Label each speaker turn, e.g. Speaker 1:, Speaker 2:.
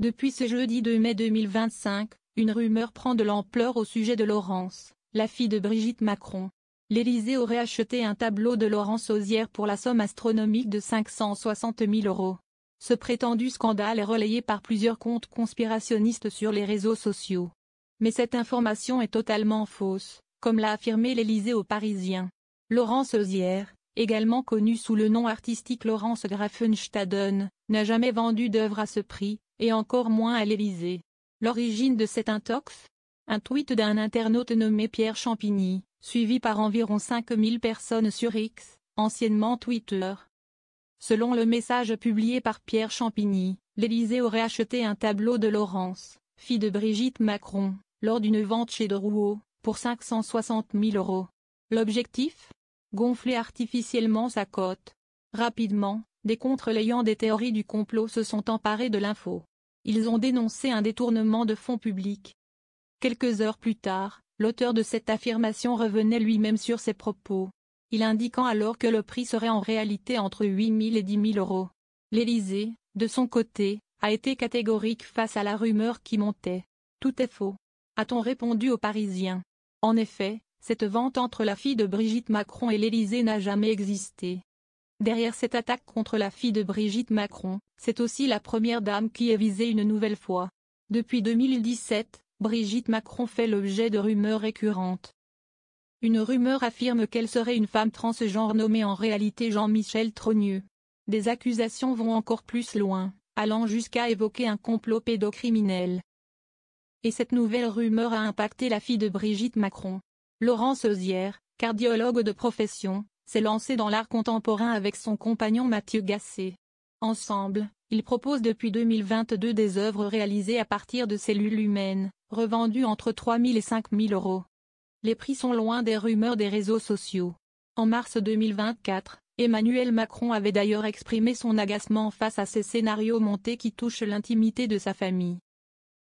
Speaker 1: Depuis ce jeudi 2 mai 2025, une rumeur prend de l'ampleur au sujet de Laurence, la fille de Brigitte Macron. L'Élysée aurait acheté un tableau de Laurence Auzière pour la somme astronomique de 560 000 €. Ce prétendu scandale est relayé par plusieurs comptes conspirationnistes sur les réseaux sociaux. Mais cette information est totalement fausse, comme l'a affirmé l'Élysée aux Parisiens. Laurence Auzière, également connue sous le nom artistique Laurence Graffenstaden, n'a jamais vendu d'œuvre à ce prix, et encore moins à l'Élysée. L'origine de cet intox? Un tweet d'un internaute nommé Pierre Champigny, suivi par environ 5000 personnes sur X, anciennement Twitter. Selon le message publié par Pierre Champigny, l'Élysée aurait acheté un tableau de Laurence, fille de Brigitte Macron, lors d'une vente chez Drouot, pour 560 000 €. L'objectif? Gonfler artificiellement sa cote. Rapidement, des comptes relayant des théories du complot se sont emparés de l'info. Ils ont dénoncé un détournement de fonds publics. Quelques heures plus tard, l'auteur de cette affirmation revenait lui-même sur ses propos. Il indiquant alors que le prix serait en réalité entre 8 000 et 10 000 €. L'Élysée, de son côté, a été catégorique face à la rumeur qui montait. Tout est faux, a-t-on répondu aux Parisiens. En effet, cette vente entre la fille de Brigitte Macron et l'Élysée n'a jamais existé. Derrière cette attaque contre la fille de Brigitte Macron, c'est aussi la première dame qui est visée une nouvelle fois. Depuis 2017, Brigitte Macron fait l'objet de rumeurs récurrentes. Une rumeur affirme qu'elle serait une femme transgenre nommée en réalité Jean-Michel Trogneux. Des accusations vont encore plus loin, allant jusqu'à évoquer un complot pédocriminel. Et cette nouvelle rumeur a impacté la fille de Brigitte Macron. Laurence Auzière, cardiologue de profession, s'est lancée dans l'art contemporain avec son compagnon Mathieu Gasset. Ensemble, ils proposent depuis 2022 des œuvres réalisées à partir de cellules humaines, revendues entre 3 000 et 5 000 €. Les prix sont loin des rumeurs des réseaux sociaux. En mars 2024, Emmanuel Macron avait d'ailleurs exprimé son agacement face à ces scénarios montés qui touchent l'intimité de sa famille.